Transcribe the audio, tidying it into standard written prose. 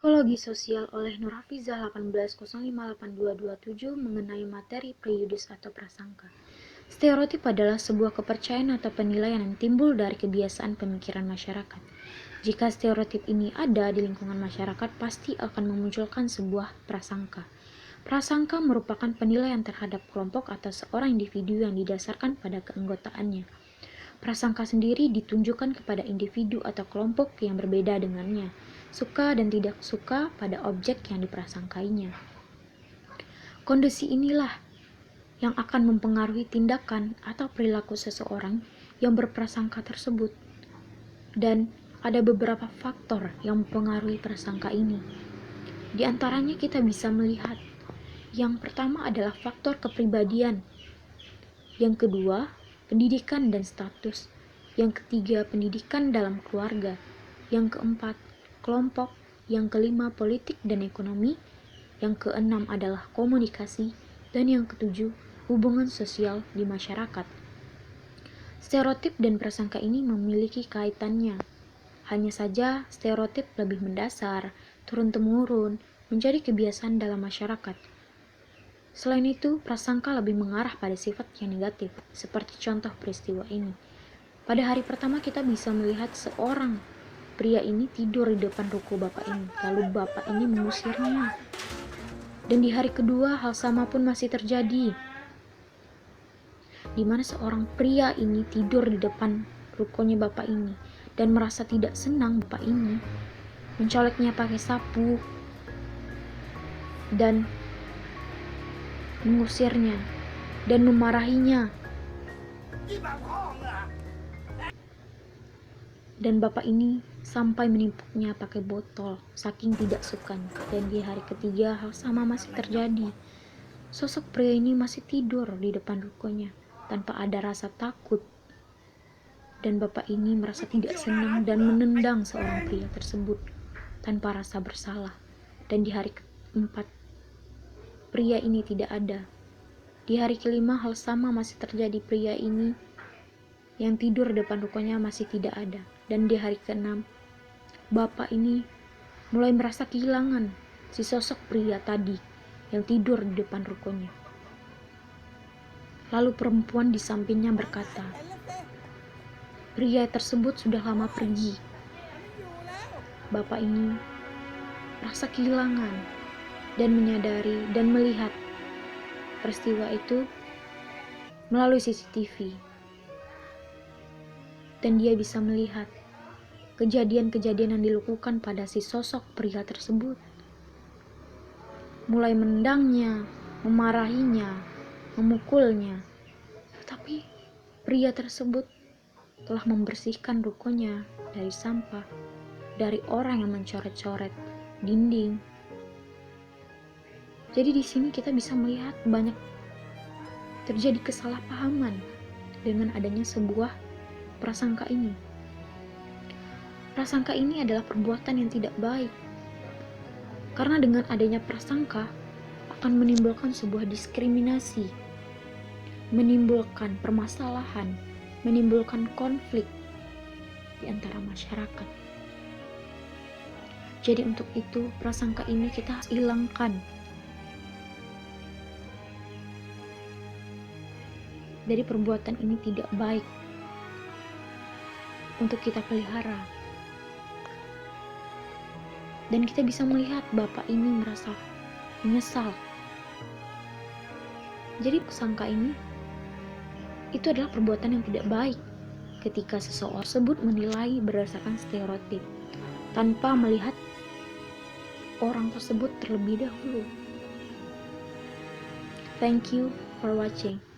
Psikologi Sosial oleh Nur Hafizah 18058227 mengenai materi prejudis atau prasangka. Stereotip adalah sebuah kepercayaan atau penilaian yang timbul dari kebiasaan pemikiran masyarakat. Jika stereotip ini ada di lingkungan masyarakat, pasti akan memunculkan sebuah prasangka. Prasangka merupakan penilaian terhadap kelompok atau seorang individu yang didasarkan pada keanggotaannya. Prasangka sendiri ditunjukkan kepada individu atau kelompok yang berbeda dengannya, suka dan tidak suka pada objek yang diprasangkainya. Kondisi inilah yang akan mempengaruhi tindakan atau perilaku seseorang yang berprasangka tersebut. Dan ada beberapa faktor yang mempengaruhi prasangka ini. Di antaranya kita bisa melihat, yang pertama adalah faktor kepribadian. Yang kedua, pendidikan dan status. Yang ketiga, pendidikan dalam keluarga. Yang keempat, kelompok. Yang kelima, politik dan ekonomi. Yang keenam adalah komunikasi. Dan yang ketujuh, hubungan sosial di masyarakat. Stereotip dan prasangka ini memiliki kaitannya. Hanya saja stereotip lebih mendasar, turun-temurun, menjadi kebiasaan dalam masyarakat. Selain itu, prasangka lebih mengarah pada sifat yang negatif, seperti contoh peristiwa ini. Pada hari pertama kita bisa melihat seorang pria ini tidur di depan ruko bapak ini, lalu bapak ini mengusirnya. Dan di hari kedua hal sama pun masih terjadi, di mana seorang pria ini tidur di depan rukonya bapak ini dan merasa tidak senang bapak ini mencoleknya pakai sapu dan mengusirnya dan memarahinya. Dan bapak ini sampai menimpuknya pakai botol, saking tidak sukanya. Dan di hari ketiga hal sama masih terjadi. Sosok pria ini masih tidur di depan rukonya tanpa ada rasa takut. Dan bapak ini merasa tidak senang dan menendang seorang pria tersebut tanpa rasa bersalah. Dan di hari keempat, pria ini tidak ada. Di hari kelima hal sama masih terjadi, pria ini yang tidur depan rukonya masih tidak ada. Dan di hari keenam, bapak ini mulai merasa kehilangan si sosok pria tadi yang tidur di depan rukonya. Lalu perempuan di sampingnya berkata, pria tersebut sudah lama pergi. Bapak ini merasa kehilangan dan menyadari dan melihat peristiwa itu melalui CCTV. Dan dia bisa melihat kejadian-kejadian yang dilakukan pada si sosok pria tersebut. Mulai menendangnya, memarahinya, memukulnya. Tetapi pria tersebut telah membersihkan rukonya dari sampah, dari orang yang mencoret-coret dinding. Jadi di sini kita bisa melihat banyak terjadi kesalahpahaman dengan adanya sebuah prasangka ini. Prasangka ini adalah perbuatan yang tidak baik. Karena dengan adanya prasangka akan menimbulkan sebuah diskriminasi, menimbulkan permasalahan, menimbulkan konflik di antara masyarakat. Jadi untuk itu prasangka ini kita harus hilangkan. Jadi perbuatan ini tidak baik untuk kita pelihara. Dan kita bisa melihat bapak ini merasa menyesal. Jadi prasangka ini itu adalah perbuatan yang tidak baik ketika seseorang tersebut menilai berdasarkan stereotip tanpa melihat orang tersebut terlebih dahulu. Thank you for watching.